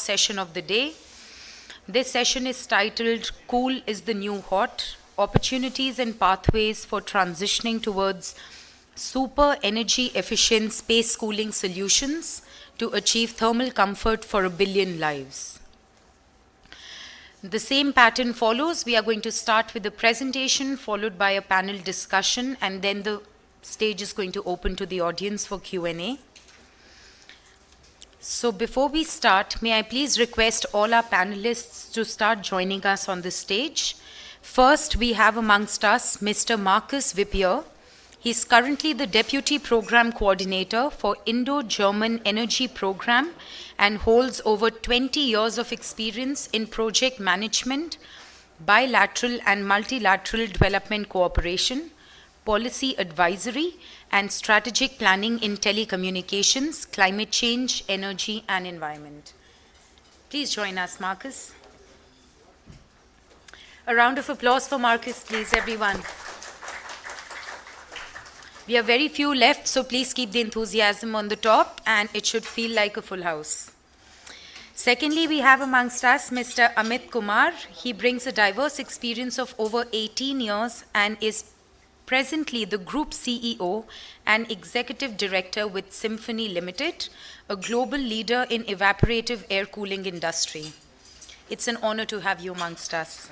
last session of the day. This session is titled Cool is the New Hot, Opportunities and Pathways for Transitioning Towards Super Energy Efficient Space Cooling Solutions to Achieve Thermal Comfort for a Billion Lives. The same pattern follows. We are going to start with a presentation followed by a panel discussion, and then the stage is going to open to the audience for Q&A. So before we start, may I please request all our panelists to start joining us on the stage. First, we have amongst us Mr. Marcus Vipier. He's currently the Deputy Program Coordinator for Indo-German Energy Program and holds over 20 years of experience in project management, bilateral and multilateral development cooperation, policy advisory, and strategic planning in telecommunications, climate change, energy, and environment. Please join us, Marcus. A round of applause for Marcus, please, everyone. We have very few left, so please keep the enthusiasm on the top, and it should feel like a full house. Secondly, we have amongst us Mr. Amit Kumar. He brings a diverse experience of over 18 years and is presently the Group CEO and Executive Director with Symphony Limited, a global leader in evaporative air cooling industry. It's an honor to have you amongst us.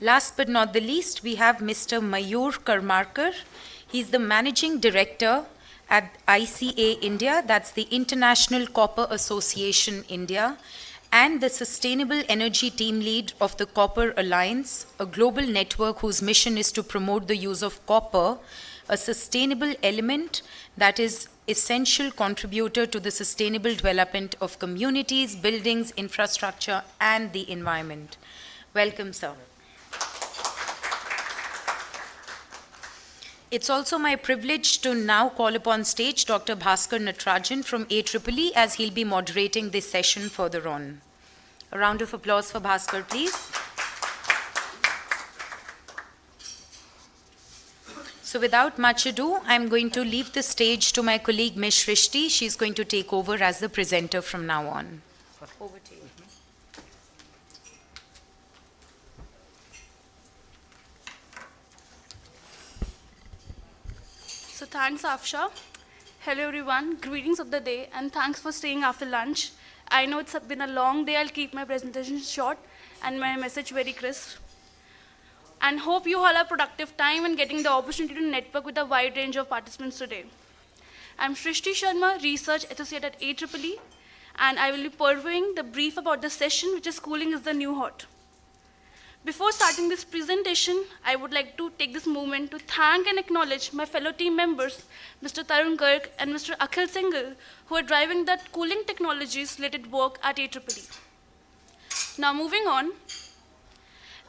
Last but not the least, we have Mr. Mayur Karmarkar. He's the Managing Director at ICA India, that's the International Copper Association India, and the Sustainable Energy Team Lead of the Copper Alliance, a global network whose mission is to promote the use of copper, a sustainable element that is essential contributor to the sustainable development of communities, buildings, infrastructure, and the environment. Welcome, sir. It's also my privilege to now call upon stage Dr. Bhaskar Natarajan from AAAE as he'll be moderating this session further on. A round of applause for Bhaskar, please. So without much ado, I'm going to leave the stage to my colleague, Ms. Shrishti. She's going to take over as the presenter from now on. Over to you. So thanks, Afsha. Hello, everyone. Greetings of the day, and thanks for staying after lunch. I know it's been a long day. I'll keep my presentation short and my message very crisp. And hope you all have productive time and getting the opportunity to network with a wide range of participants today. I'm Shrishti Sharma, Research Associate at AAAE, and I will be purveying the brief about the session, which is Cooling is the New Hot. Before starting this presentation, I would like to take this moment to thank and acknowledge my fellow team members, Mr. Tarun Garg and Mr. Akhil Singhal, who are driving that cooling technologies related work at AAAE. Now moving on,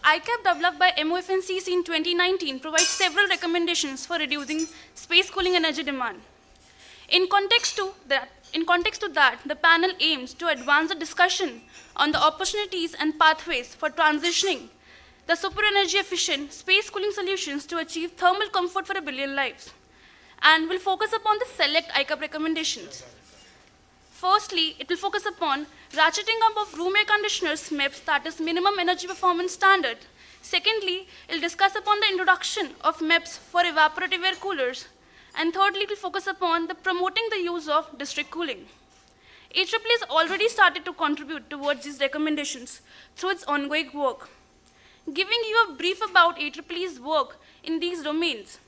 ICAP developed by MOFNCC in 2019 provides several recommendations for reducing space cooling energy demand. In context to that, the panel aims to advance the discussion on the opportunities and pathways for transitioning the super energy efficient space cooling solutions to achieve thermal comfort for a billion lives, and will focus upon the select ICAP recommendations. Firstly, it will focus upon ratcheting up of room air conditioners MEPS, that is minimum energy performance standard. Secondly, it will discuss upon the introduction of MEPS for evaporative air coolers. And thirdly, it will focus upon the promoting the use of district cooling. AAAE has already started to contribute towards these recommendations through its ongoing work. Giving you a brief about AAAE's work in these domains.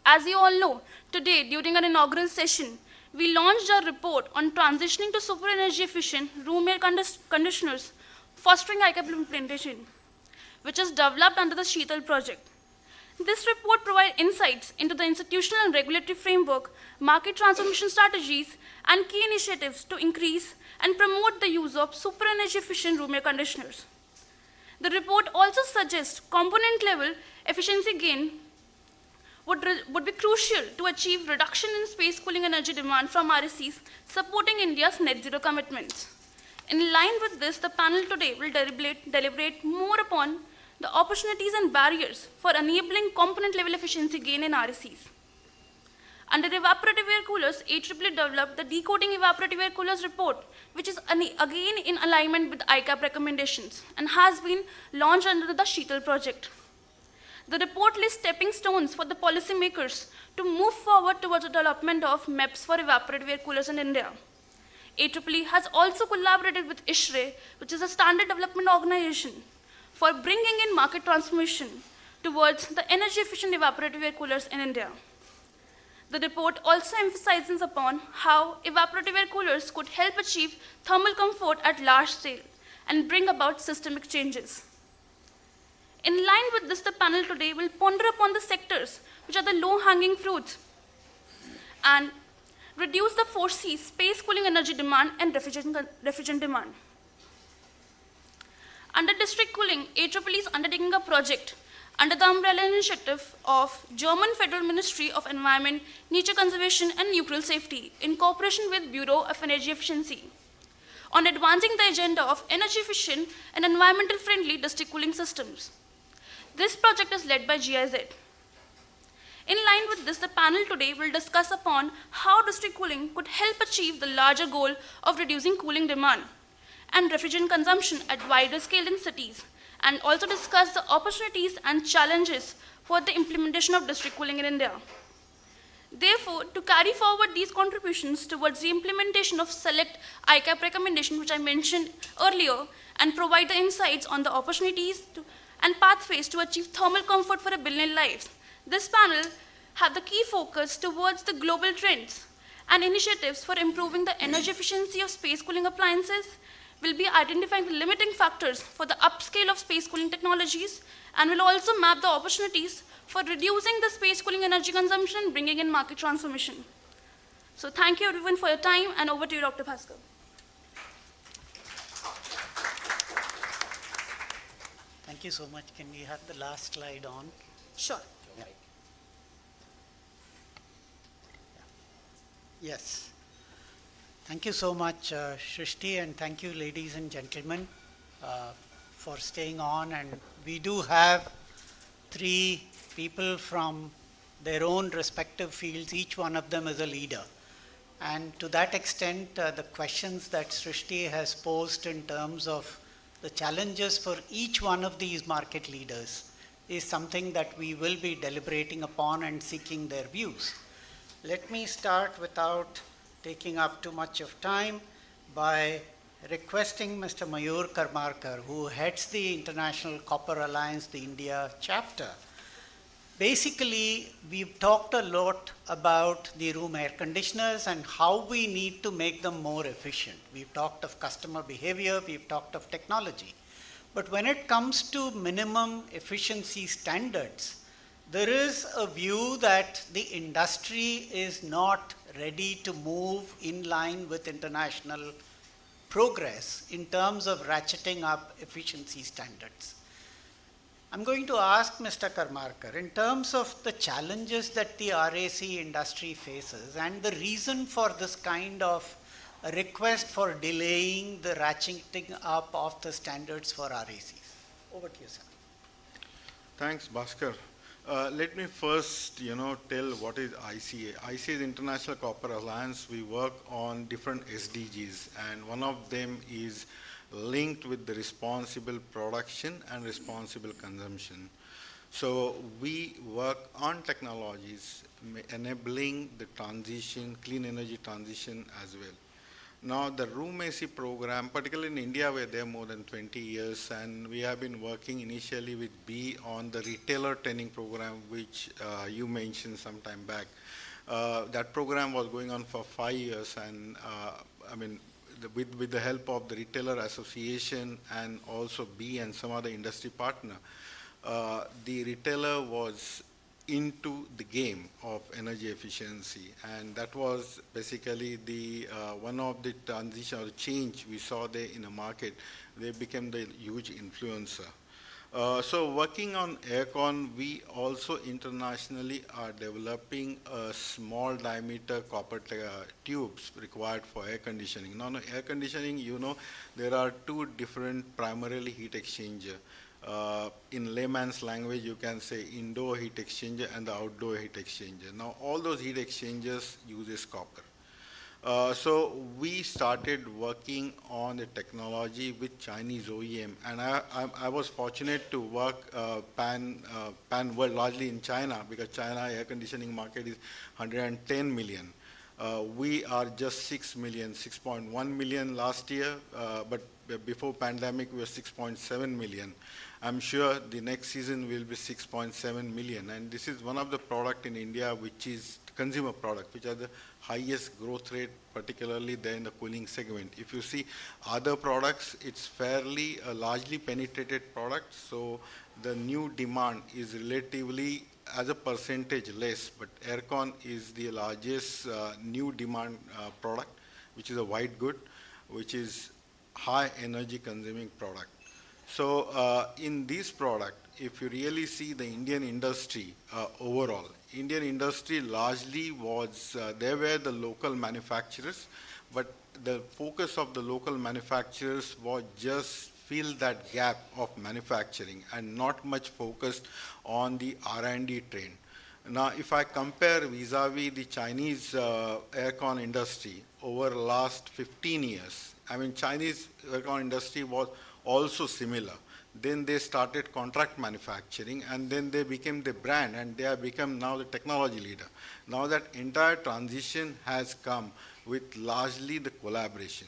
As you all know, today during our inaugural session, we launched a report on transitioning to super energy efficient room air conditioners, fostering ICAP implementation, which is developed under the Sheetal project. This report provides insights into the institutional and regulatory framework, market transformation strategies, and key initiatives to increase and promote the use of super energy efficient room air conditioners. The report also suggests component-level efficiency gain would be crucial to achieve reduction in space cooling energy demand from RECs, supporting India's net zero commitments. In line with this, the panel today will deliberate more upon the opportunities and barriers for enabling component-level efficiency gain in RECs. Under evaporative air coolers, IEEE developed the Decoding Evaporative Air Coolers report, which is again in alignment with ICAP recommendations and has been launched under the Sheetal project. The report lists stepping stones for the policymakers to move forward towards the development of MEPs for evaporative air coolers in India. IEEE has also collaborated with ISHRE, which is a standard development organization, for bringing in market transformation towards the energy efficient evaporative air coolers in India. The report also emphasizes upon how evaporative air coolers could help achieve thermal comfort at large scale and bring about systemic changes. In line with this, the panel today will ponder upon the sectors which are the low-hanging fruits and reduce the foresee space cooling energy demand and refrigerant demand. Under district cooling, IEEE is undertaking a project under the umbrella initiative of German Federal Ministry of Environment, Nature Conservation and Nuclear Safety in cooperation with Bureau of Energy Efficiency on advancing the agenda of energy efficient and environmental friendly district cooling systems. This project is led by GIZ. In line with this, the panel today will discuss upon how district cooling could help achieve the larger goal of reducing cooling demand and refrigerant consumption at wider scale in cities, and also discuss the opportunities and challenges for the implementation of district cooling in India. Therefore, to carry forward these contributions towards the implementation of select ICAP recommendations, which I mentioned earlier, and provide the insights on the opportunities and pathways to achieve thermal comfort for a billion lives, this panel have the key focus towards the global trends and initiatives for improving the energy efficiency of space cooling appliances, will be identifying the limiting factors for the upscale of space cooling technologies, and will also map the opportunities for reducing the space cooling energy consumption and bringing in market transformation. So thank you everyone for your time, and over to you, Dr. Bhaskar. Thank you so much. Can we have the last slide on? Sure. Yeah. Yes. Thank you so much, Shrishti, and thank you, ladies and gentlemen, for staying on. And we do have 3 people from their own respective fields. Each one of them is a leader. And to that extent, the questions that Shrishti has posed in terms of the challenges for each one of these market leaders is something that we will be deliberating upon and seeking their views. Let me start without taking up too much of time by requesting Mr. Mayur Karmarkar, who heads the International Copper Alliance, the India chapter. Basically, we've talked a lot about the room air conditioners and how we need to make them more efficient. We've talked of customer behavior, we've talked of technology. But when it comes to minimum efficiency standards, there is a view that the industry is not ready to move in line with international progress in terms of ratcheting up efficiency standards. I'm going to ask Mr. Karmarkar, in terms of the challenges that the RAC industry faces and the reason for this kind of a request for delaying the ratcheting up of the standards for RACs. Over to you, sir. Thanks, Bhaskar. Let me first, tell what is ICA. ICA is International Copper Alliance. We work on different SDGs, and one of them is linked with the responsible production and responsible consumption. So we work on technologies enabling the transition, clean energy transition as well. Now the room AC program, particularly in India, we're there more than 20 years, and we have been working initially with B on the retailer training program, which you mentioned some time back. That program was going on for 5 years, and with the help of the retailer association and also B and some other industry partner, the retailer was into the game of energy efficiency, and that was basically the one of the transition or change we saw there in the market. They became the huge influencer. So working on aircon, we also internationally are developing a small diameter copper tubes required for air conditioning. Now, air conditioning, there are 2 different primarily heat exchanger. In layman's language, you can say indoor heat exchanger and the outdoor heat exchanger. Now, all those heat exchangers uses copper. So we started working on the technology with Chinese OEM, and I was fortunate to work pan world largely in China, because China air conditioning market is 110 million. We are just 6 million, 6.1 million last year, but before pandemic we were 6.7 million. I'm sure the next season will be 6.7 million, and this is one of the product in India which is consumer product, which are the highest growth rate, particularly there in the cooling segment. If you see other products, it's fairly largely penetrated product, so the new demand is relatively as a percentage less, but aircon is the largest new demand product, which is a white good, which is high energy consuming product. So in this product, if you really see the Indian industry overall, Indian industry largely was, they were the local manufacturers, but the focus of the local manufacturers was just fill that gap of manufacturing and not much focused on the R&D train. Now, if I compare vis-a-vis the Chinese aircon industry over the last 15 years, I mean, Chinese aircon industry was also similar. Then they started contract manufacturing, and then they became the brand, and they have become now the technology leader. Now that entire transition has come with largely the collaboration.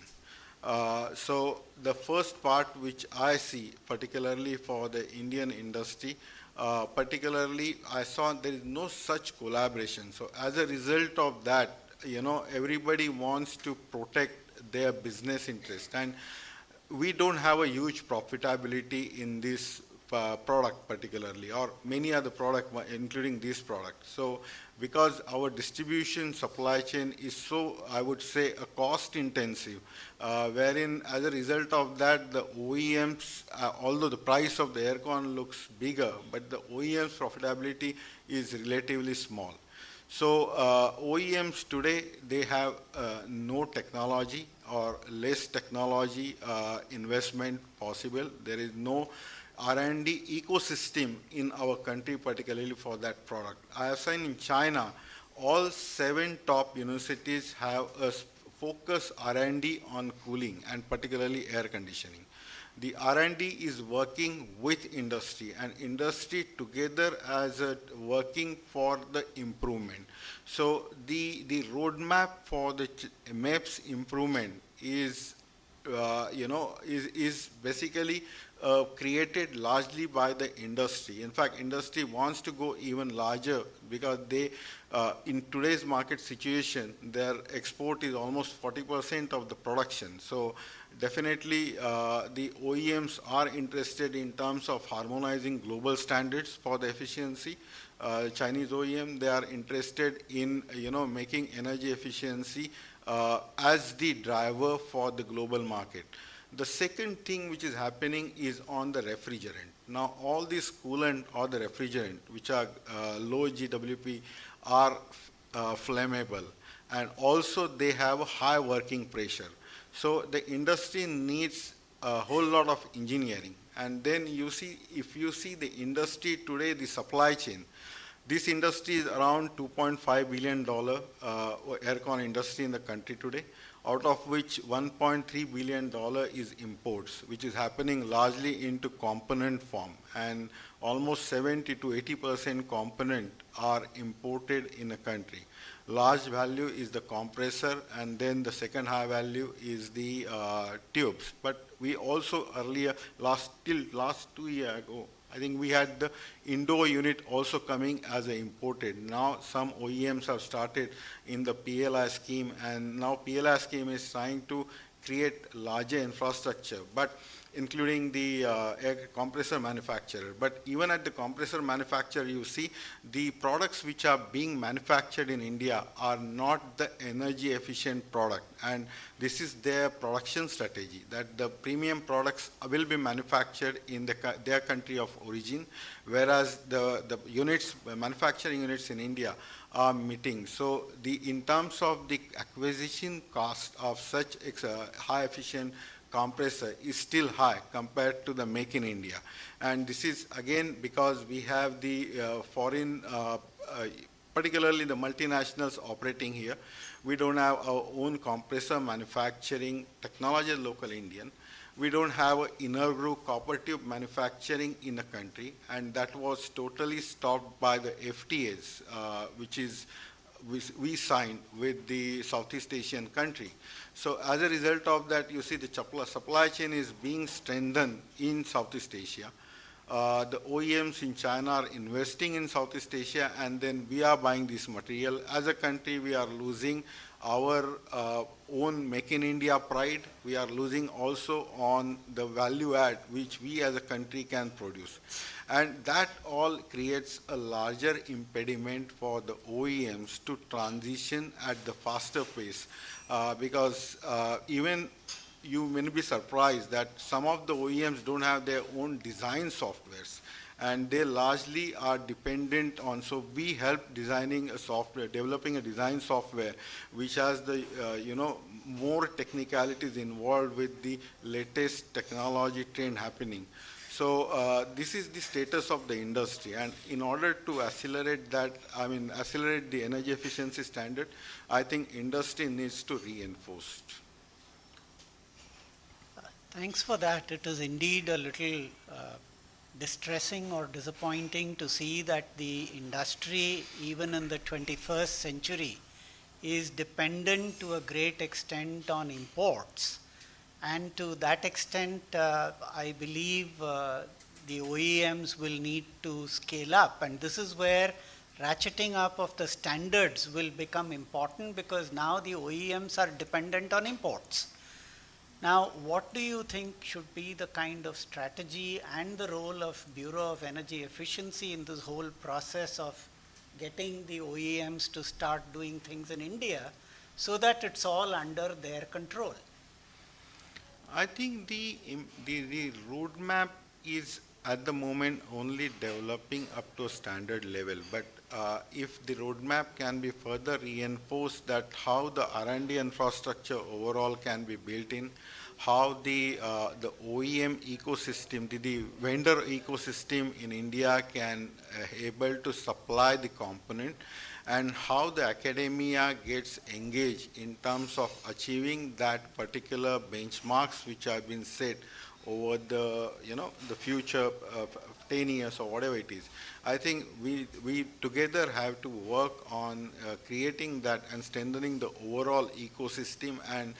So the first part which I see, particularly for the Indian industry, particularly I saw there is no such collaboration. So as a result of that, everybody wants to protect their business interest. And we don't have a huge profitability in this product particularly, or many other product, including this product. So because our distribution supply chain is so, I would say, a cost intensive, wherein as a result of that, the OEMs, although the price of the aircon looks bigger, but the OEM's profitability is relatively small. So OEMs today, they have no technology or less technology investment possible. There is no R&D ecosystem in our country, particularly for that product. I have seen in China, all 7 top universities have a focus R&D on cooling and particularly air conditioning. The R&D is working with industry, and industry together as a working for the improvement. So the roadmap for the MEPS improvement is, is basically created largely by the industry. In fact, industry wants to go even larger because they, in today's market situation, their export is almost 40% of the production. So definitely the OEMs are interested in terms of harmonizing global standards for the efficiency. Chinese OEM, they are interested in, making energy efficiency as the driver for the global market. The second thing which is happening is on the refrigerant. Now, all these coolant or the refrigerant, which are low GWP, are flammable, and also they have a high working pressure. So the industry needs a whole lot of engineering. And then you see, if you see the industry today, the supply chain, this industry is around $2.5 billion aircon industry in the country today, out of which $1.3 billion is imports, which is happening largely into component form. And almost 70 to 80% component are imported in the country. Large value is the compressor, and then the second high value is the tubes. But we also earlier, till last 2 years ago, I think we had the indoor unit also coming as an imported. Now some OEMs have started in the PLI scheme, and now PLI scheme is trying to create larger infrastructure, but including the air compressor manufacturer. But even at the compressor manufacturer, you see the products which are being manufactured in India are not the energy efficient product. And this is their production strategy, that the premium products will be manufactured in their country of origin, whereas the units, manufacturing units in India are meeting. So in terms of the acquisition cost of such high efficient compressor is still high compared to the Make in India. And this is again because we have the foreign, particularly the multinationals operating here. We don't have our own compressor manufacturing technology local Indian. We don't have an inner groove copper tube manufacturing in the country, and that was totally stopped by the FTAs, we signed with the Southeast Asian country. So as a result of that, you see the supply chain is being strengthened in Southeast Asia. The OEMs in China are investing in Southeast Asia, and then we are buying this material. As a country, we are losing our own Make in India pride. We are losing also on the value add which we as a country can produce. And that all creates a larger impediment for the OEMs to transition at the faster pace. Because even you may be surprised that some of the OEMs don't have their own design softwares, and they largely are dependent on, so we help designing a software, developing a design software which has the, more technicalities involved with the latest technology trend happening. So this is the status of the industry, and in order to accelerate that, accelerate the energy efficiency standard, I think industry needs to reinforce. Thanks for that. It is indeed a little distressing or disappointing to see that the industry, even in the 21st century, is dependent to a great extent on imports. And to that extent, I believe the OEMs will need to scale up. And this is where ratcheting up of the standards will become important, because now the OEMs are dependent on imports. Now, what do you think should be the kind of strategy and the role of Bureau of Energy Efficiency in this whole process of getting the OEMs to start doing things in India so that it's all under their control? I think the roadmap is at the moment only developing up to a standard level, but if the roadmap can be further reinforced, that how the R&D infrastructure overall can be built in, how the OEM ecosystem, the vendor ecosystem in India can able to supply the component, and how the academia gets engaged in terms of achieving that particular benchmarks which have been set over the, the future 10 years or whatever it is. I think we together have to work on creating that and strengthening the overall ecosystem, and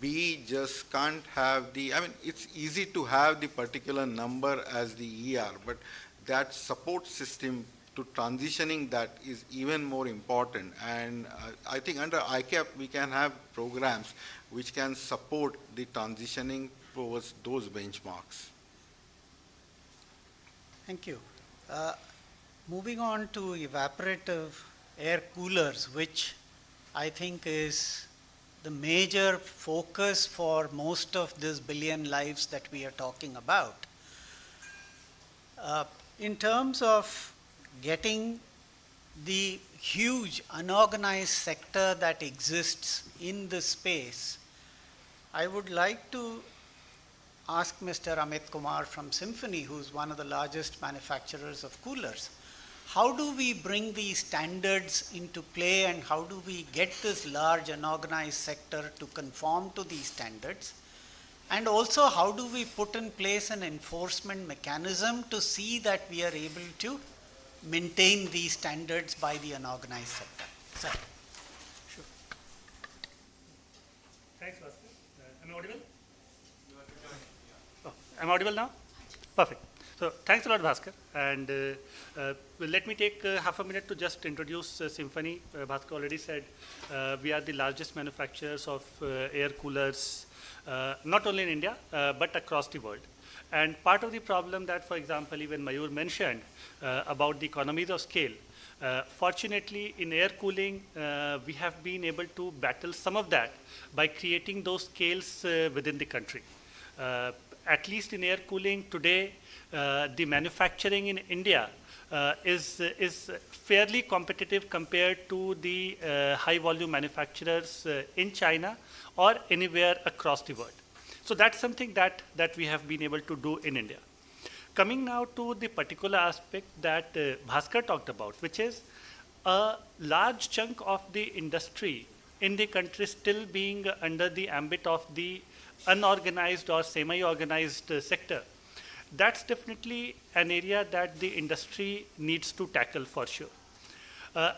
we just can't have the, it's easy to have the particular number as the ER, but that support system to transitioning that is even more important. And I think under ICAP we can have programs which can support the transitioning towards those benchmarks. Thank you. Moving on to evaporative air coolers, which I think is the major focus for most of this billion lives that we are talking about. In terms of getting the huge unorganized sector that exists in this space, I would like to ask Mr. Amit Kumar from Symphony, who's one of the largest manufacturers of coolers, how do we bring these standards into play, and how do we get this large unorganized sector to conform to these standards? And also, how do we put in place an enforcement mechanism to see that we are able to maintain these standards by the unorganized sector? Sir. Sure. Thanks, Bhaskar. Am I audible? Oh, I'm audible now? Perfect. So thanks a lot, Bhaskar. And well, let me take half a minute to just introduce Symphony. Bhaskar already said we are the largest manufacturers of air coolers, not only in India, but across the world. And part of the problem that, for example, even Mayur mentioned about the economies of scale, fortunately in air cooling, we have been able to battle some of that by creating those scales within the country. At least in air cooling today, the manufacturing in India is fairly competitive compared to the high volume manufacturers in China or anywhere across the world. So that's something that we have been able to do in India. Coming now to the particular aspect that Bhaskar talked about, which is a large chunk of the industry in the country still being under the ambit of the unorganized or semi-organized sector. That's definitely an area that the industry needs to tackle for sure.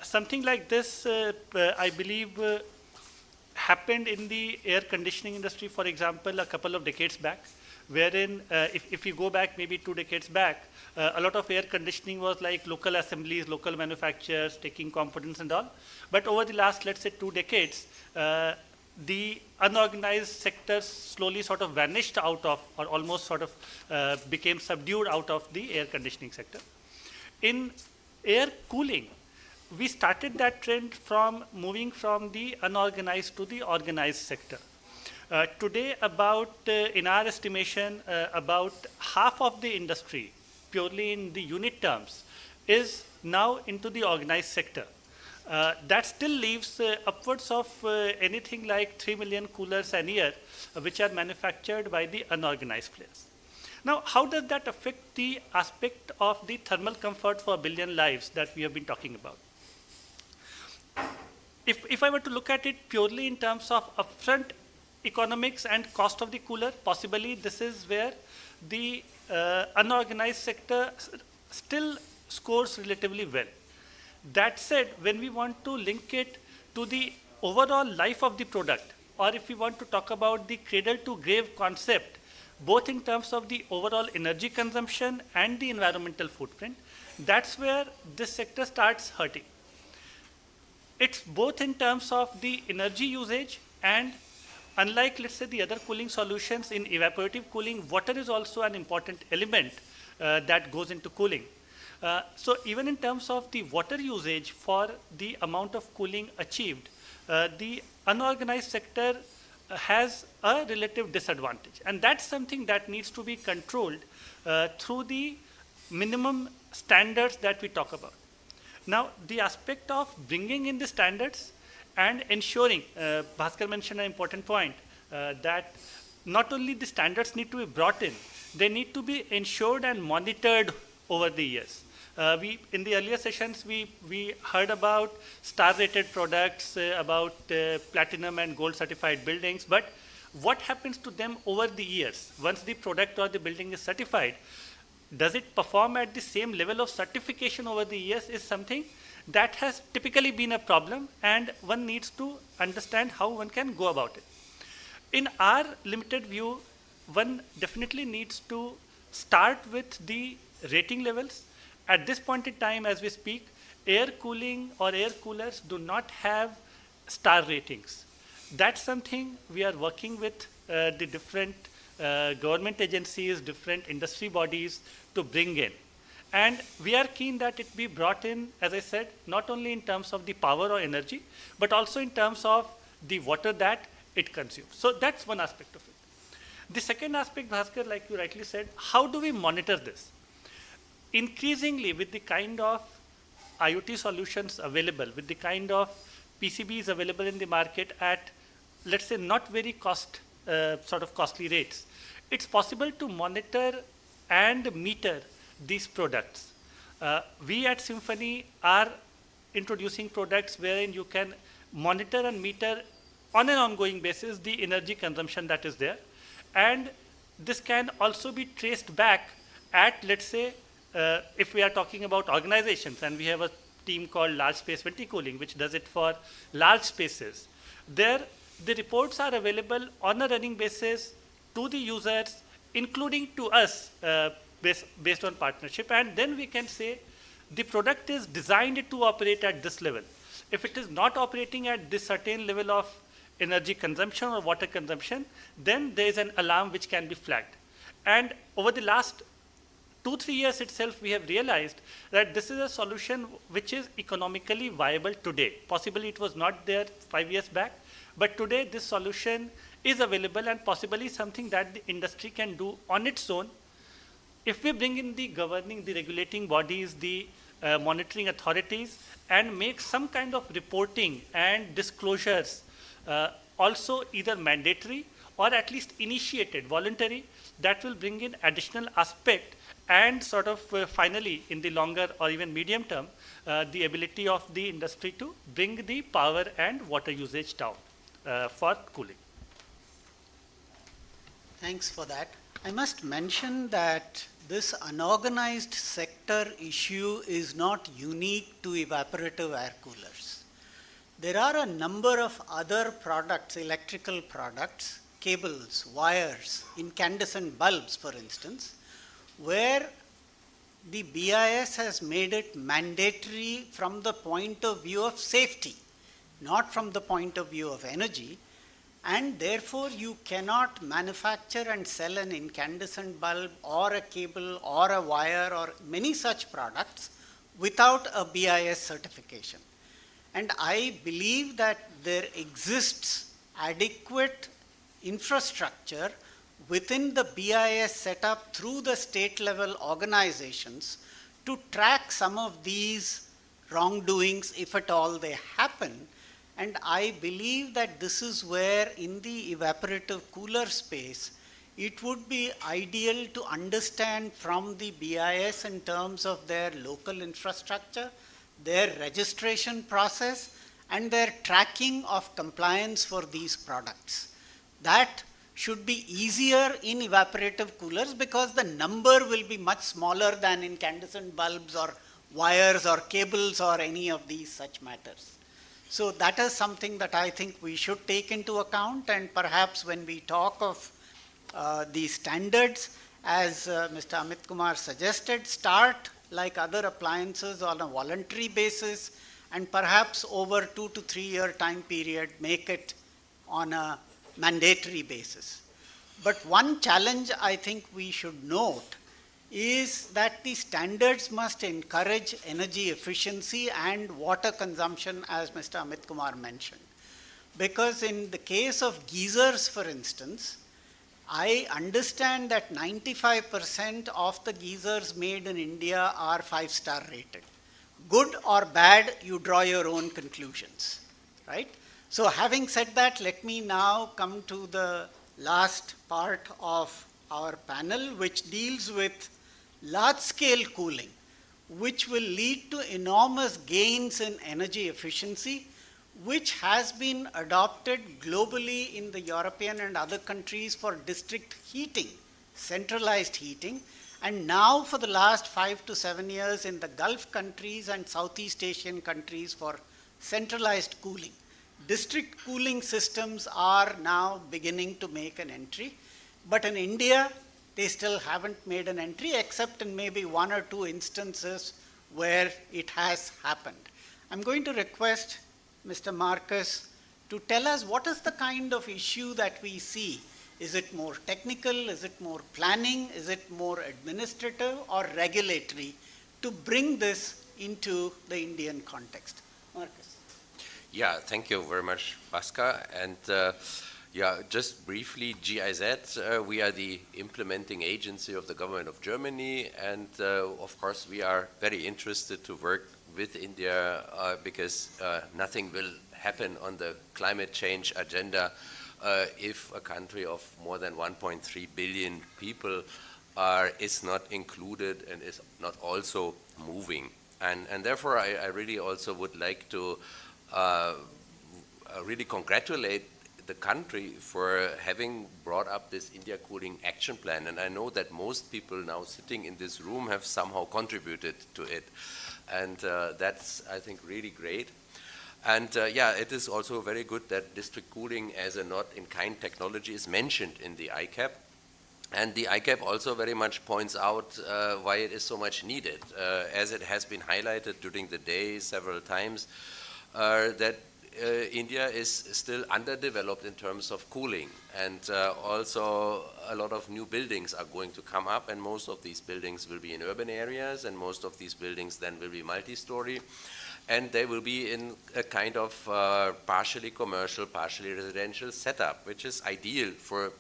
Something like this, I believe, happened in the air conditioning industry, for example, a couple of decades back, wherein if you go back maybe 2 decades back, a lot of air conditioning was like local assemblies, local manufacturers taking components and all. But over the last, let's say, 2 decades, the unorganized sectors slowly sort of vanished out of, or almost sort of became subdued out of the air conditioning sector. In air cooling, we started that trend from moving from the unorganized to the organized sector. Today, in our estimation, about half of the industry, purely in the unit terms, is now into the organized sector. That still leaves upwards of anything like 3 million coolers a year, which are manufactured by the unorganized players. Now, how does that affect the aspect of the thermal comfort for a billion lives that we have been talking about? If I were to look at it purely in terms of upfront economics and cost of the cooler, possibly this is where the unorganized sector still scores relatively well. That said, when we want to link it to the overall life of the product, or if we want to talk about the cradle to grave concept, both in terms of the overall energy consumption and the environmental footprint, that's where this sector starts hurting. It's both in terms of the energy usage, and unlike, let's say, the other cooling solutions in evaporative cooling, water is also an important element that goes into cooling. So even in terms of the water usage for the amount of cooling achieved, the unorganized sector has a relative disadvantage. And that's something that needs to be controlled through the minimum standards that we talk about. Now, the aspect of bringing in the standards and ensuring, Bhaskar mentioned an important point, that not only the standards need to be brought in, they need to be ensured and monitored over the years. In the earlier sessions, we heard about star-rated products, about platinum and gold certified buildings, but what happens to them over the years? Once the product or the building is certified, does it perform at the same level of certification over the years is something that has typically been a problem, and one needs to understand how one can go about it. In our limited view, one definitely needs to start with the rating levels. At this point in time, as we speak, air cooling or air coolers do not have star ratings. That's something we are working with the different government agencies, different industry bodies to bring in. And we are keen that it be brought in, as I said, not only in terms of the power or energy, but also in terms of the water that it consumes. So that's one aspect of it. The second aspect, Bhaskar, like you rightly said, how do we monitor this? Increasingly, with the kind of IoT solutions available, with the kind of PCBs available in the market at, let's say, not very costly rates, it's possible to monitor and meter these products. We at Symphony are introducing products wherein you can monitor and meter on an ongoing basis the energy consumption that is there. And this can also be traced back at, let's say, if we are talking about organizations, and we have a team called Large Space Venticooling, which does it for large spaces. There, the reports are available on a running basis to the users, including to us, based on partnership. And then we can say the product is designed to operate at this level. If it is not operating at this certain level of energy consumption or water consumption, then there is an alarm which can be flagged. And over the last 2-3 years itself, we have realized that this is a solution which is economically viable today. Possibly it was not there 5 years back, but today this solution is available and possibly something that the industry can do on its own. If we bring in the governing, the regulating bodies, the monitoring authorities, and make some kind of reporting and disclosures also either mandatory or at least initiated, voluntary, that will bring in additional aspect and sort of finally in the longer or even medium term, the ability of the industry to bring the power and water usage down for cooling. Thanks for that. I must mention that this unorganized sector issue is not unique to evaporative air coolers. There are a number of other products, electrical products, cables, wires, incandescent bulbs, for instance, where the BIS has made it mandatory from the point of view of safety, not from the point of view of energy, and therefore you cannot manufacture and sell an incandescent bulb or a cable or a wire or many such products without a BIS certification. And I believe that there exists adequate infrastructure within the BIS setup through the state level organizations to track some of these wrongdoings if at all they happen. And I believe that this is where in the evaporative cooler space, it would be ideal to understand from the BIS in terms of their local infrastructure, their registration process, and their tracking of compliance for these products. That should be easier in evaporative coolers because the number will be much smaller than incandescent bulbs or wires or cables or any of these such matters. So that is something that I think we should take into account, and perhaps when we talk of the standards, as Mr. Amit Kumar suggested, start like other appliances on a voluntary basis, and perhaps over 2 to 3 year time period make it on a mandatory basis. But one challenge I think we should note is that the standards must encourage energy efficiency and water consumption, as Mr. Amit Kumar mentioned. Because in the case of geysers, for instance, I understand that 95% of the geysers made in India are 5-star rated. Good or bad, you draw your own conclusions, right? So having said that, let me now come to the last part of our panel, which deals with large-scale cooling, which will lead to enormous gains in energy efficiency, which has been adopted globally in the European and other countries for district heating, centralized heating, and now for the last 5 to 7 years in the Gulf countries and Southeast Asian countries for centralized cooling. District cooling systems are now beginning to make an entry, but in India, they still haven't made an entry except in maybe 1 or 2 instances where it has happened. I'm going to request Mr. Marcus to tell us what is the kind of issue that we see. Is it more technical? Is it more planning? Is it more administrative or regulatory to bring this into the Indian context? Marcus. Yeah, thank you very much, Bhaskar. And yeah, just briefly, GIZ, we are the implementing agency of the government of Germany, and of course we are very interested to work with India because nothing will happen on the climate change agenda if a country of more than 1.3 billion people is not included and is not also moving. And therefore I really also would like to really congratulate the country for having brought up this India Cooling Action Plan. And I know that most people now sitting in this room have somehow contributed to it. And that's, I think, really great. And yeah, it is also very good that district cooling as a not-in-kind technology is mentioned in the ICAP. And the ICAP also very much points out why it is so much needed, as it has been highlighted during the day several times, that India is still underdeveloped in terms of cooling, and also a lot of new buildings are going to come up, and most of these buildings will be in urban areas, and most of these buildings then will be multi-story, and they will be in a kind of partially commercial, partially residential setup, which is ideal for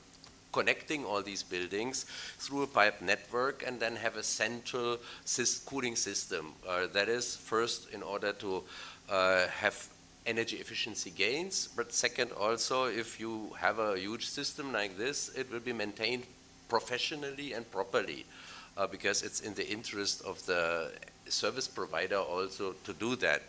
connecting all these buildings through a pipe network and then have a central cooling system. That is first in order to have energy efficiency gains, but second also, if you have a huge system like this, it will be maintained professionally and properly, because it's in the interest of the service provider also to do that.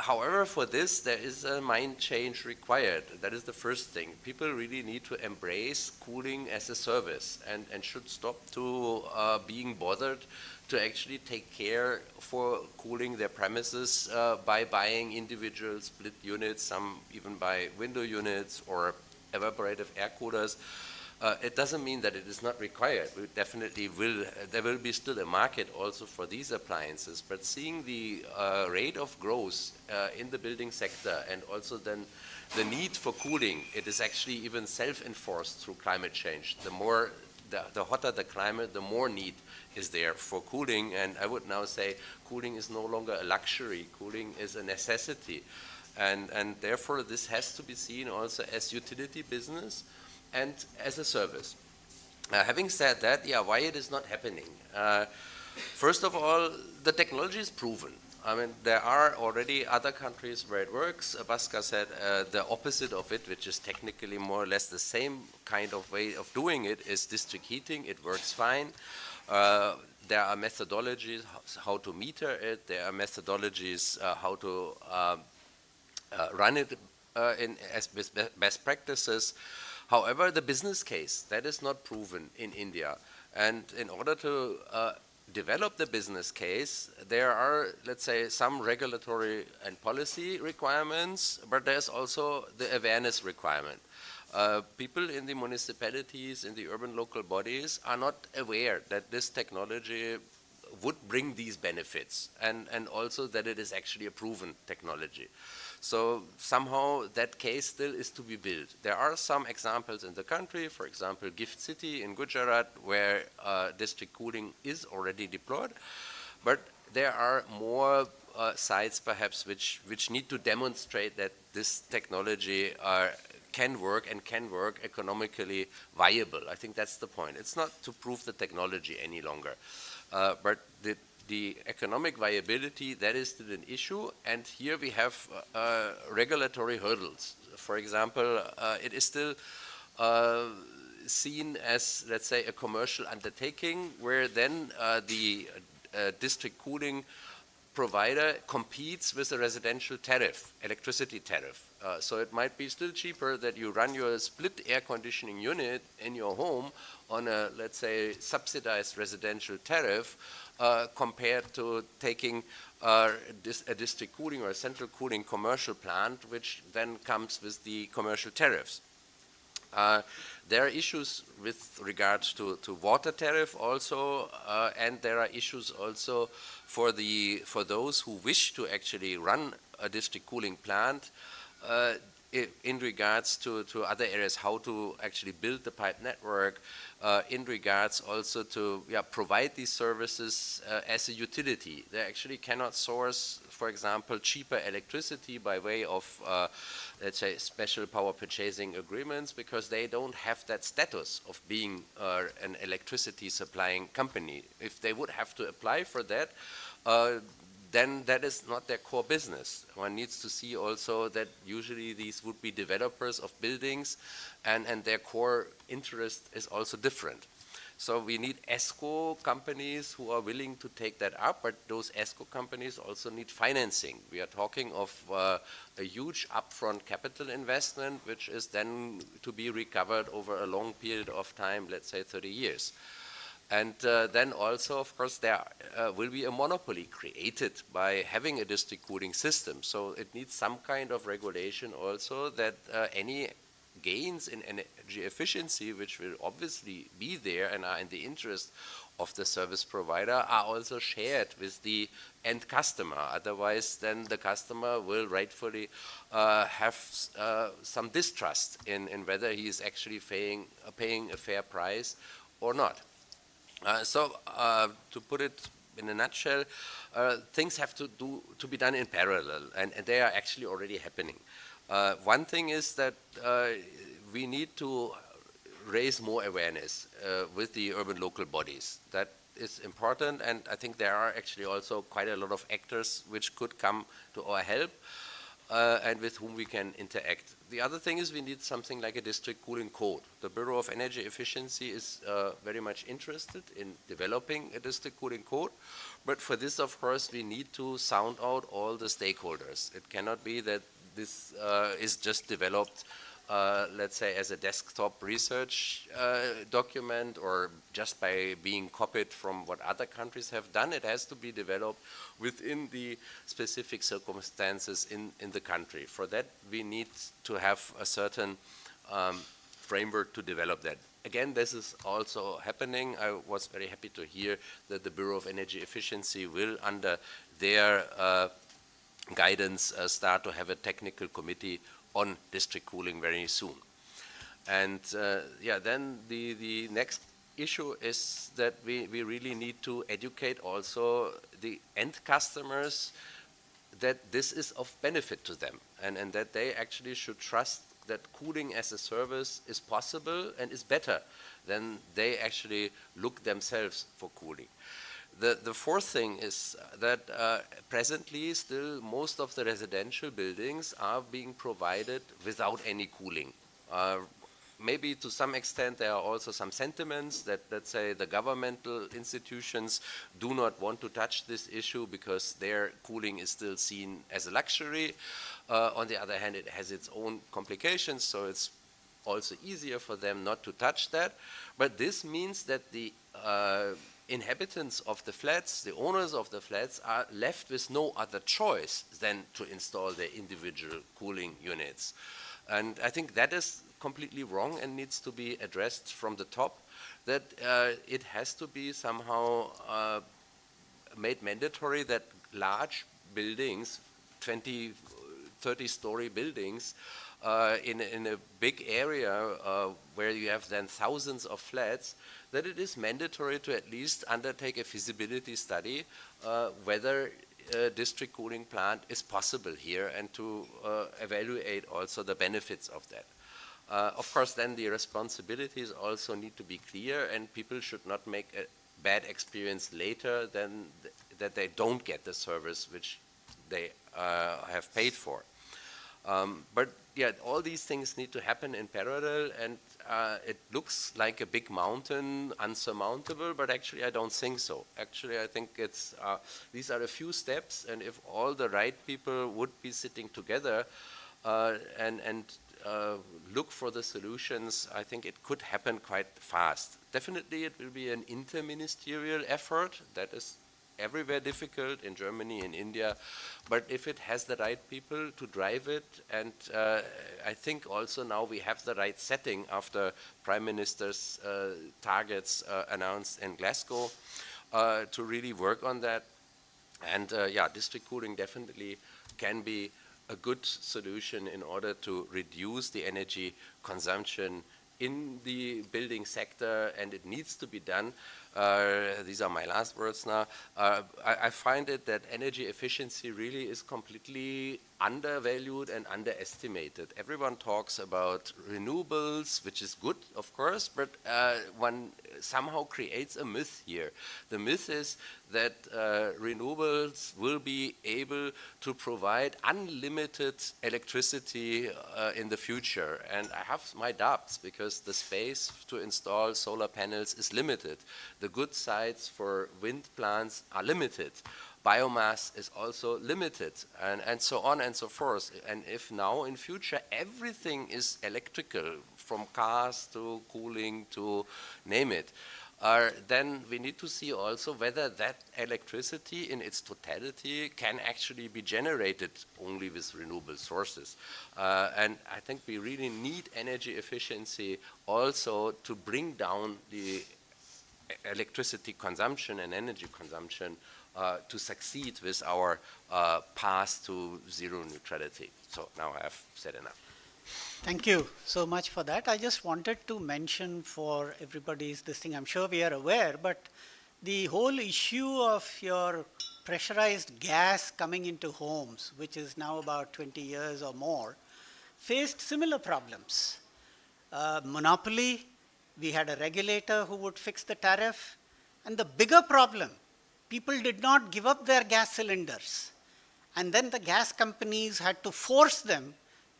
However, for this, there is a mind change required. That is the first thing. People really need to embrace cooling as a service and should stop to being bothered to actually take care for cooling their premises by buying individual split units, some even by window units or evaporative air coolers. It doesn't mean that it is not required. We definitely will, there will be still a market also for these appliances, but seeing the rate of growth in the building sector and also then the need for cooling, it is actually even self-enforced through climate change. The hotter the climate, the more need is there for cooling, and I would now say cooling is no longer a luxury, cooling is a necessity. And therefore this has to be seen also as utility business and as a service. Having said that, why it is not happening? First of all, the technology is proven. I mean, there are already other countries where it works. Bhaskar said the opposite of it, which is technically more or less the same kind of way of doing it, is district heating. It works fine. There are methodologies how to meter it. There are methodologies how to run it as best practices. However, the business case, that is not proven in India. And in order to develop the business case, there are, let's say, some regulatory and policy requirements, but there's also the awareness requirement. People in the municipalities, in the urban local bodies, are not aware that this technology would bring these benefits, and also that it is actually a proven technology. So somehow that case still is to be built. There are some examples in the country, for example, Gift City in Gujarat, where district cooling is already deployed, but there are more sites perhaps which need to demonstrate that this technology can work and can work economically viable. I think that's the point. It's not to prove the technology any longer, but the economic viability, that is still an issue, and here we have regulatory hurdles. For example, it is still seen as, let's say, a commercial undertaking, where then the district cooling provider competes with a residential tariff, electricity tariff. So it might be still cheaper that you run your split air conditioning unit in your home on a, let's say, subsidized residential tariff, compared to taking a district cooling or a central cooling commercial plant, which then comes with the commercial tariffs. There are issues with regards to water tariff also, and there are issues also for those who wish to actually run a district cooling plant, in regards to other areas, how to actually build the pipe network, in regards also to provide these services as a utility. They actually cannot source, for example, cheaper electricity by way of, let's say, special power purchasing agreements, because they don't have that status of being an electricity supplying company. If they would have to apply for that, then that is not their core business. One needs to see also that usually these would be developers of buildings, and their core interest is also different. So we need ESCO companies who are willing to take that up, but those ESCO companies also need financing. We are talking of a huge upfront capital investment, which is then to be recovered over a long period of time, let's say 30 years. And then also, of course, there will be a monopoly created by having a district cooling system. So it needs some kind of regulation also, that any gains in energy efficiency, which will obviously be there and are in the interest of the service provider, are also shared with the end customer. Otherwise, then the customer will rightfully have some distrust in whether he is actually paying a fair price or not. So to put it in a nutshell, things have to be done in parallel, and they are actually already happening. One thing is that we need to raise more awareness with the urban local bodies. That is important, and I think there are actually also quite a lot of actors which could come to our help. and with whom we can interact. The other thing is we need something like a district cooling code. The Bureau of Energy Efficiency is very much interested in developing a district cooling code, but for this, of course, we need to sound out all the stakeholders. It cannot be that this is just developed let's say, as a desktop research document or just by being copied from what other countries have done. It has to be developed within the specific circumstances in the country. For that, we need to have a certain framework to develop that. Again, this is also happening. I was very happy to hear that the Bureau of Energy Efficiency will, under their guidance, start to have a technical committee on district cooling very soon. And yeah, then the next issue is that we really need to educate also the end customers that this is of benefit to them and that they actually should trust that cooling as a service is possible and is better than they actually look themselves for cooling. The fourth thing is that presently still most of the residential buildings are being provided without any cooling. Maybe to some extent there are also some sentiments that, let's say, the governmental institutions do not want to touch this issue because their cooling is still seen as a luxury. On the other hand, it has its own complications, so it's also easier for them not to touch that. But this means that the inhabitants of the flats, the owners of the flats, are left with no other choice than to install their individual cooling units. And I think that is completely wrong and needs to be addressed from the top, that it has to be somehow made mandatory that large buildings, 20, 30-story buildings, in a big area where you have then thousands of flats, that it is mandatory to at least undertake a feasibility study whether a district cooling plant is possible here and to evaluate also the benefits of that. Of course, then the responsibilities also need to be clear and people should not make a bad experience later than that they don't get the service which they have paid for. But yeah, all these things need to happen in parallel, and it looks like a big mountain, unsurmountable, but actually I don't think so. Actually, I think it's these are a few steps, and if all the right people would be sitting together and look for the solutions, I think it could happen quite fast. Definitely it will be an interministerial effort. That is everywhere difficult, in Germany, in India, but if it has the right people to drive it, and I think also now we have the right setting after Prime Minister's targets announced in Glasgow to really work on that. And yeah, district cooling definitely can be a good solution in order to reduce the energy consumption in the building sector, and it needs to be done. These are my last words now. I find it that energy efficiency really is completely undervalued and underestimated. Everyone talks about renewables, which is good, of course, but one somehow creates a myth here. The myth is that renewables will be able to provide unlimited electricity in the future. And I have my doubts because the space to install solar panels is limited. The good sites for wind plants are limited. Biomass is also limited, and so on and so forth. And if now in future everything is electrical, from cars to cooling to name it, then we need to see also whether that electricity in its totality can actually be generated only with renewable sources. And I think we really need energy efficiency also to bring down the electricity consumption and energy consumption to succeed with our path to zero neutrality. So now I have said enough. Thank you so much for that. I just wanted to mention for everybody's this thing, I'm sure we are aware, but the whole issue of your pressurized gas coming into homes, which is now about 20 years or more, faced similar problems. Monopoly, we had a regulator who would fix the tariff, and the bigger problem, people did not give up their gas cylinders. and then the gas companies had to force them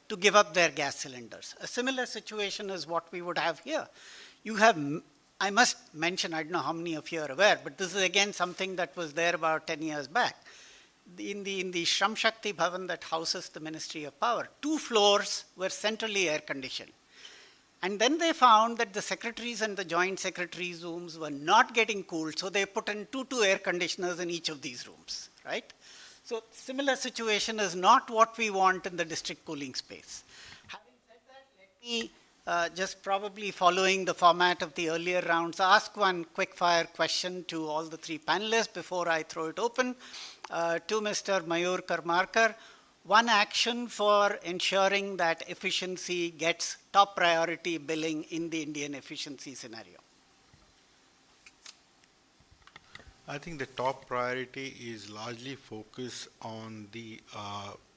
to give up their gas cylinders. A similar situation is what we would have here. You have, I must mention, I don't know how many of you are aware, but this is again something that was there about 10 years back. In the Shram Shakti Bhavan that houses the Ministry of Power, 2 floors were centrally air conditioned. And then they found that the secretaries and the joint secretaries' rooms were not getting cooled, so they put in 2 air conditioners in each of these rooms, right? So similar situation is not what we want in the district cooling space. Having said that, let me just probably following the format of the earlier rounds, ask one quick fire question to all the 3 panelists before I throw it open. To Mr. Mayur Karmarkar, one action for ensuring that efficiency gets top priority billing in the Indian efficiency scenario. I think the top priority is largely focused on the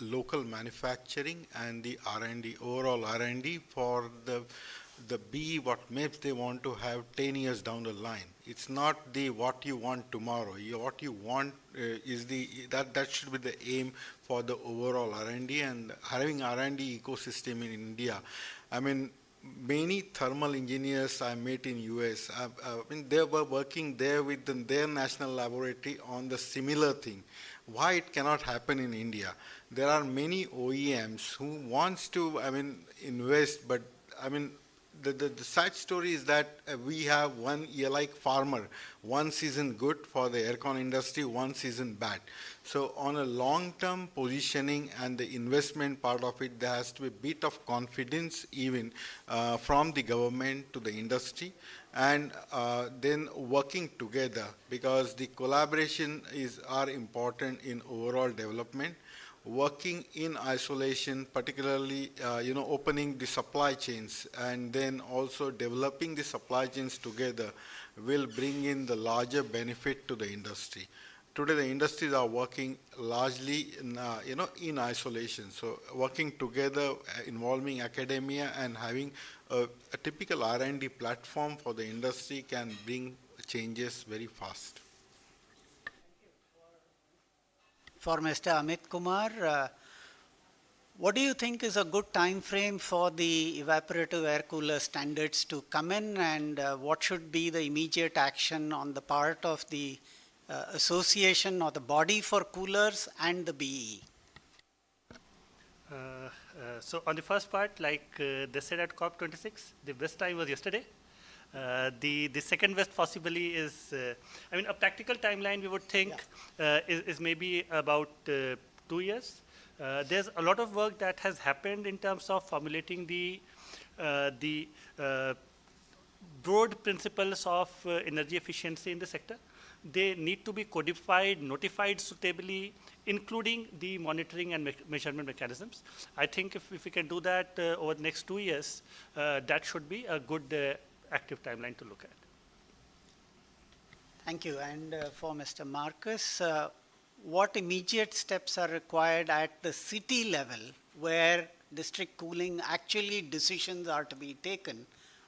local manufacturing and the R&D, overall R&D for the B, what MIPS they want to have 10 years down the line. It's not the what you want tomorrow. What you want is that should be the aim for the overall R&D, and having R&D ecosystem in India. I mean, many thermal engineers I met in US, they were working there with their national laboratory on the similar thing. Why it cannot happen in India? There are many OEMs who wants to, invest, but the sad story is that we have one year like farmer. One season good for the aircon industry, one season bad. So on a long-term positioning and the investment part of it, there has to be a bit of confidence even from the government to the industry, and then working together, because the collaboration are important in overall development. Working in isolation, particularly opening the supply chains and then also developing the supply chains together, will bring in the larger benefit to the industry. Today the industries are working largely in isolation. So working together, involving academia and having a typical R&D platform for the industry can bring changes very fast. For Mr. Amit Kumar, what do you think is a good time frame for the evaporative air cooler standards to come in, and what should be the immediate action on the part of the association or the body for coolers and the BE? So on the first part, like they said at COP26, the best time was yesterday. The second best possibly is, a practical timeline we would think is maybe about 2 years. There's a lot of work that has happened in terms of formulating the broad principles of energy efficiency in the sector. They need to be codified, notified suitably, including the monitoring and measurement mechanisms. I think if we can do that over the next 2 years, that should be a good active timeline to look at. Thank you. And for Mr. Marcus, what immediate steps are required at the city level where district cooling actually decisions are to be taken?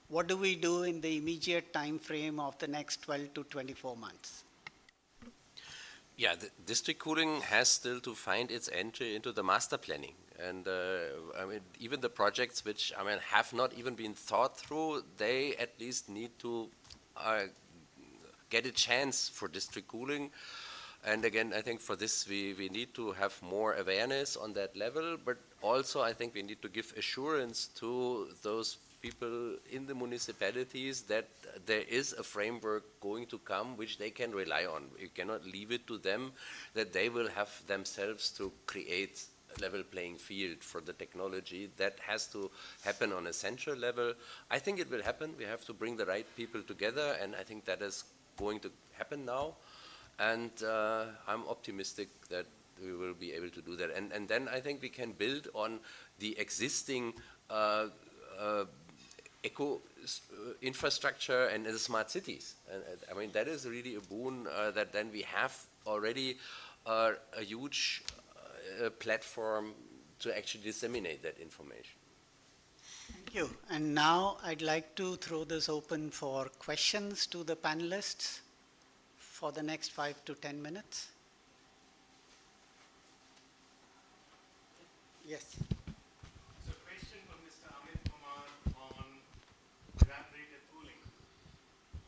What do we do in the immediate time frame of the next 12 to 24 months? Yeah, the district cooling has still to find its entry into the master planning. And even the projects which have not even been thought through, they at least need to get a chance for district cooling. And again, I think for this we need to have more awareness on that level, but also I think we need to give assurance to those people in the municipalities that there is a framework going to come which they can rely on. You cannot leave it to them, that they will have themselves to create a level playing field for the technology. That has to happen on a central level. I think it will happen. We have to bring the right people together, and I think that is going to happen now. And I'm optimistic that we will be able to do that. And then I think we can build on the existing eco infrastructure and the smart cities. And that is really a boon that then we have already a huge platform to actually disseminate that information. Thank you. And now I'd like to throw this open for questions to the panelists for the next 5 to 10 minutes. Yes. So question for Mr. Amit Kumar on evaporative cooling.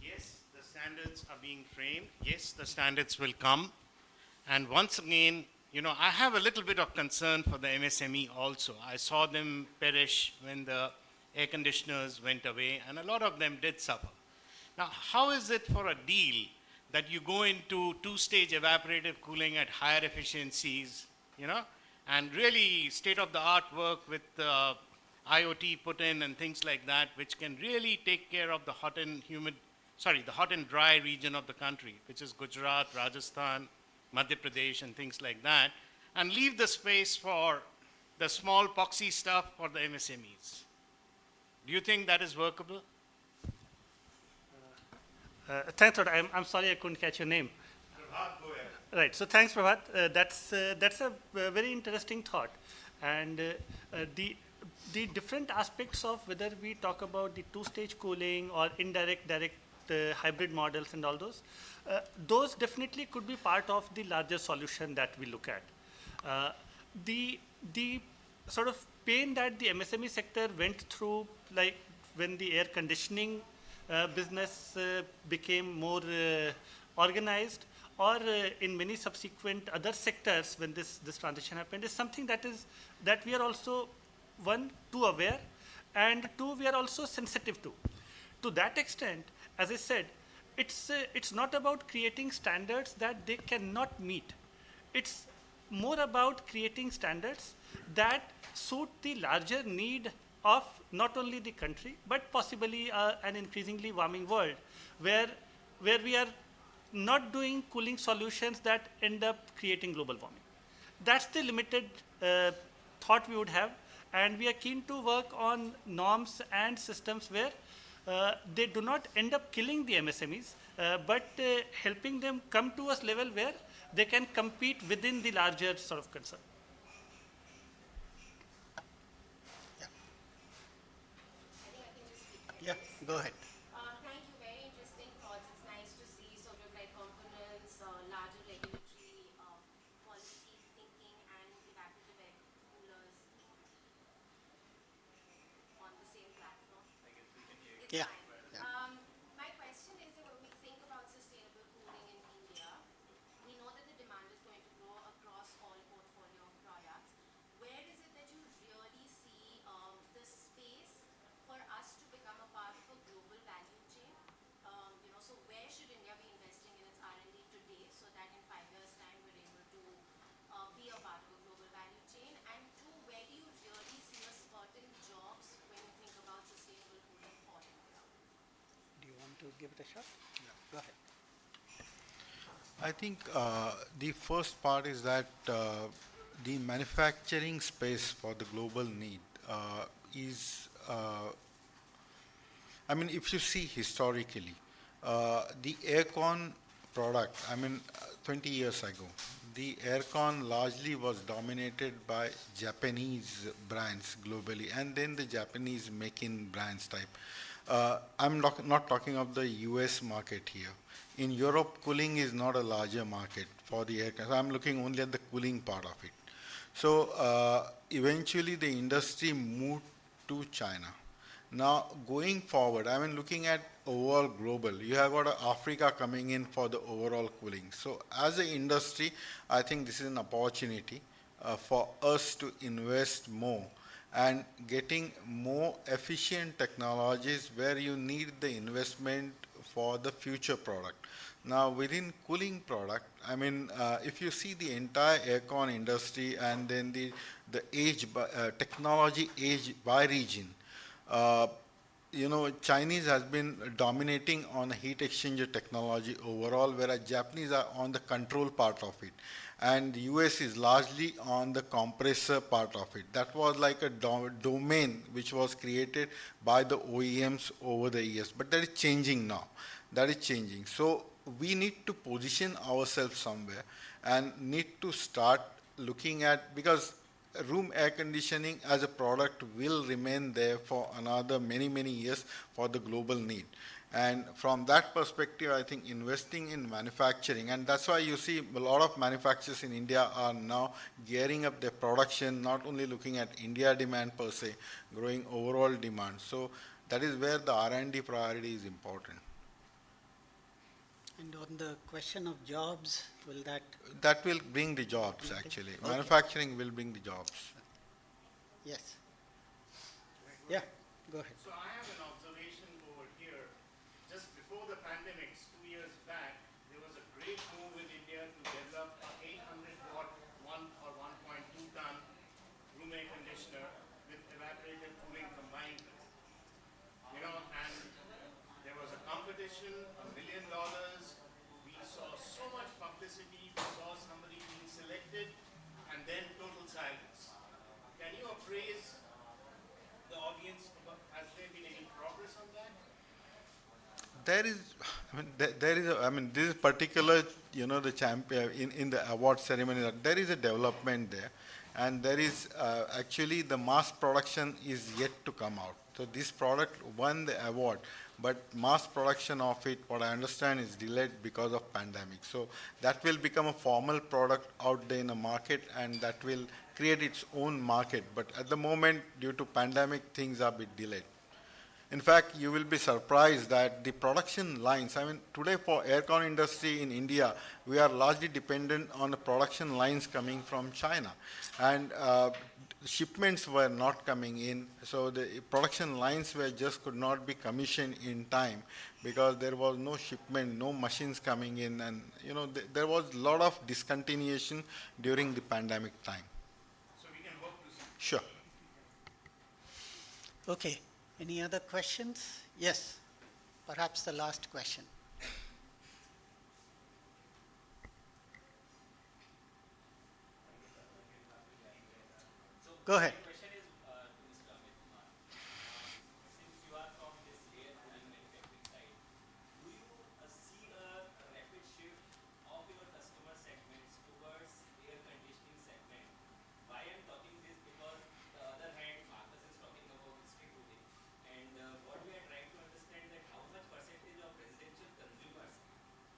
Yes, the standards are being framed. Yes, the standards will come. And once again, I have a little bit of concern for the MSME also. I saw them perish when the air conditioners went away, and a lot of them did suffer. Now, how is it for a deal that you go into two-stage evaporative cooling at higher efficiencies, and really state-of-the-art work with IoT put in and things like that, which can really take care of the the hot and dry region of the country, which is Gujarat, Rajasthan, Madhya Pradesh, and things like that, and leave the space for the small poxy stuff for the MSMEs. Do you think that is workable? Thanks, Todd. I'm sorry I couldn't catch your name. Prabhat, go ahead. Right. So thanks, Prabhat. That's a very interesting thought, and the different aspects of whether we talk about the two-stage cooling or indirect, direct hybrid models and all those definitely could be part of the larger solution that we look at. The sort of pain that the MSME sector went through, like when the air conditioning business became more organized, or in many subsequent other sectors when this transition happened, is something that we are also, one, too aware, and two, we are also sensitive to. To that extent, as I said, it's not about creating standards that they cannot meet. It's more about creating standards that suit the larger need of not only the country, but possibly an increasingly warming world, where we are not doing cooling solutions that end up creating global warming. That's the limited thought we would have, and we are keen to work on norms and systems where they do not end up killing the MSMEs, but helping them come to a level where they can compete within the larger sort of concern. Yeah, go ahead. Thank you. Very interesting thoughts. It's nice to see sort of like components, larger regulatory policy thinking, and evaporative air coolers on the same platform. It's Yeah. fine. Yeah. My question is that when we think about sustainable cooling in India, we know that the demand is going to grow across all portfolio of products. Where is it that you really see the space for us to become a part of a global value chain? So where should India be investing in its R&D today so that in 5 years' time we're able to be a part of a global value chain? And two, where do you really see a spurt in jobs when you think about sustainable cooling for India? Do you want to give it a shot? Yeah. Go ahead. I think the first part is that the manufacturing space for the global need is, if you see historically, the aircon product, 20 years ago, the aircon largely was dominated by Japanese brands globally, and then the Japanese making brands type. I'm not talking of the US market here. In Europe, cooling is not a larger market for the aircon. So I'm looking only at the cooling part of it. So eventually the industry moved to China. Now, going forward, looking at overall global, you have got Africa coming in for the overall cooling. So as an industry, I think this is an opportunity for us to invest more and getting more efficient technologies where you need the investment for the future product. Now, within cooling product, if you see the entire aircon industry and then the age, technology age by region, Chinese has been dominating on heat exchanger technology overall, whereas Japanese are on the control part of it. And US is largely on the compressor part of it. That was like a domain which was created by the OEMs over the years. But that is changing now. That is changing. So we need to position ourselves somewhere and need to start looking at, because room air conditioning as a product will remain there for another many years for the global need. And from that perspective, I think investing in manufacturing, and that's why you see a lot of manufacturers in India are now gearing up their production, not only looking at India demand per se, growing overall demand. So that is where the R&D priority is important. And on the question of jobs, will that? That will bring the jobs, actually. Okay. Manufacturing will bring the jobs. Yes. Yeah, go ahead. So I have an observation over here. Just before the pandemics, 2 years back, there was a great move in India to develop a 800 watt 1 or 1.2 ton room air conditioner with evaporative cooling combined with it. And there was a competition, $1 million. We saw so much publicity. We saw somebody being selected, and then total silence. Can you appraise the audience about, has there been any progress on that? There is, there is, this is particular, the champion in the award ceremony, there is a development there. And there is, actually, the mass production is yet to come out. So this product won the award, but mass production of it, what I understand, is delayed because of pandemic. So that will become a formal product out there in the market, and that will create its own market. But at the moment, due to pandemic, things are a bit delayed. In fact, you will be surprised that the production lines, today for aircon industry in India, we are largely dependent on the production lines coming from China. And shipments were not coming in, so the production lines could not be commissioned in time because there was no shipment, no machines coming in, and there was a lot of discontinuation during the pandemic time. So we can hope to see. Sure. Okay. Any other questions? Yes. Perhaps the last question. Go ahead. My question is to Mr. Amit Kumar. Since you are from this air cooling manufacturing side, do you see a rapid shift of your customer segments towards air conditioning segment? Why I'm talking this because the other hand, Marcus is talking about district cooling, and what we are trying to understand that how much percentage of residential consumers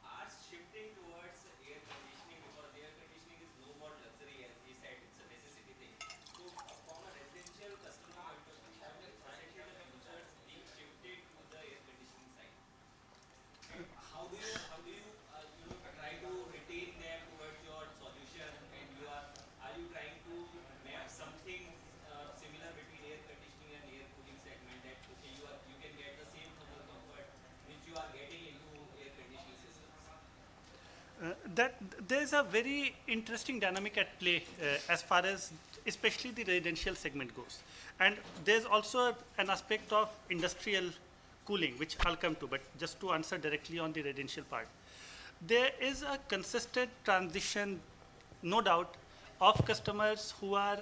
are shifting towards air conditioning because air conditioning is no more luxury, as he said, it's a necessity thing. So from a residential customer point of view, how many percentage of users being shifted to the air conditioning side? And how do you try to retain them towards your solution? And are you trying to map something similar between air conditioning and air cooling segment that okay, you can get the same thermal comfort which you are getting into air conditioning systems? That there's a very interesting dynamic at play as far as especially the residential segment goes. And there's also an aspect of industrial cooling, which I'll come to, but just to answer directly on the residential part. There is a consistent transition, no doubt, of customers who are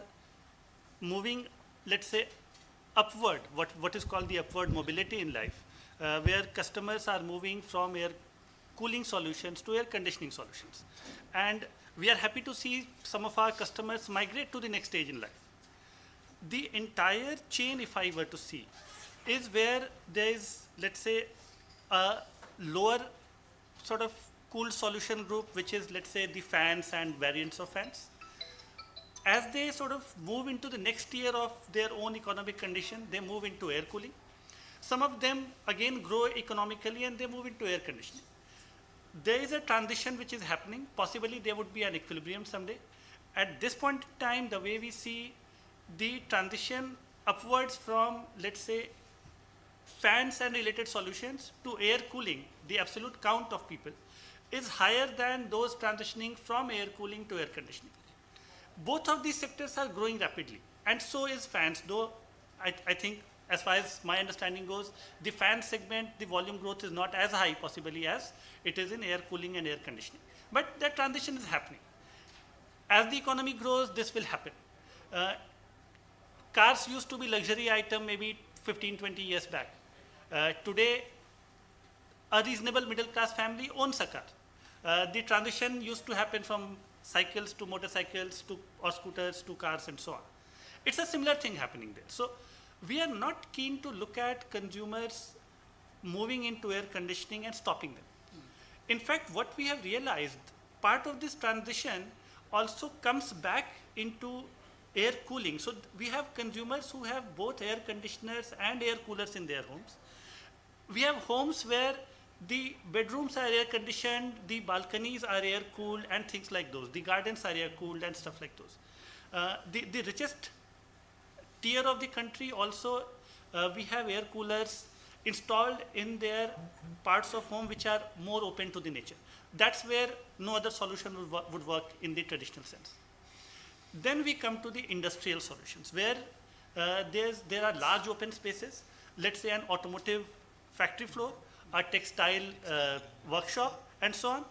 moving, let's say, upward, what is called the upward mobility in life, where customers are moving from air cooling solutions to air conditioning solutions. And we are happy to see some of our customers migrate to the next stage in life. The entire chain, if I were to see, is where there is, let's say, a lower sort of cool solution group, which is, let's say, the fans and variants of fans. As they sort of move into the next tier of their own economic condition, they move into air cooling. Some of them, again, grow economically and they move into air conditioning. There is a transition which is happening. Possibly there would be an equilibrium someday. At this point in time, the way we see the transition upwards from, let's say, fans and related solutions to air cooling, the absolute count of people, is higher than those transitioning from air cooling to air conditioning. Both of these sectors are growing rapidly, and so is fans, though I think as far as my understanding goes, the fan segment, the volume growth is not as high possibly as it is in air cooling and air conditioning. But that transition is happening. As the economy grows, this will happen. Cars used to be luxury item maybe 15, 20 years back. Today, a reasonable middle class family owns a car. The transition used to happen from cycles to motorcycles to or scooters to cars and so on. It's a similar thing happening there. So we are not keen to look at consumers moving into air conditioning and stopping them. In fact, what we have realized, part of this transition also comes back into air cooling. So we have consumers who have both air conditioners and air coolers in their homes. We have homes where the bedrooms are air conditioned, the balconies are air cooled, and things like those. The gardens are air cooled and stuff like those. The richest tier of the country also, we have air coolers installed in their parts of home which are more open to the nature. That's where no other solution would work in the traditional sense. Then we come to the industrial solutions where there are large open spaces, let's say an automotive factory floor, a textile workshop, and so on,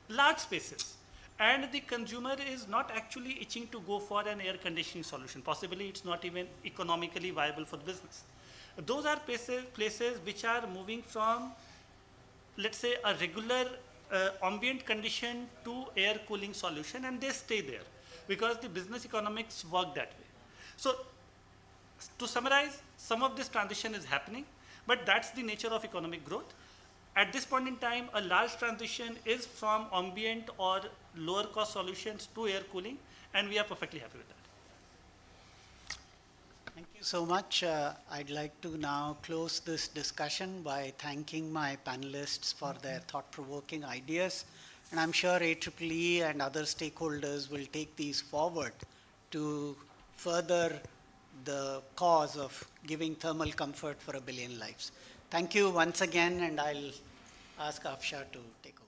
large spaces. And the consumer is not actually itching to go for an air conditioning solution. Possibly it's not even economically viable for the business. Those are places which are moving from, let's say, a regular ambient condition to air cooling solution, and they stay there because the business economics work that way. So to summarize, some of this transition is happening, but that's the nature of economic growth. At this point in time, a large transition is from ambient or lower cost solutions to air cooling, and we are perfectly happy with that. Thank you so much. I'd like to now close this discussion by thanking my panelists for their thought-provoking ideas. And I'm sure IEEE and other stakeholders will take these forward to further the cause of giving thermal comfort for 1 billion lives. Thank you once again, and I'll ask Afsha to take over.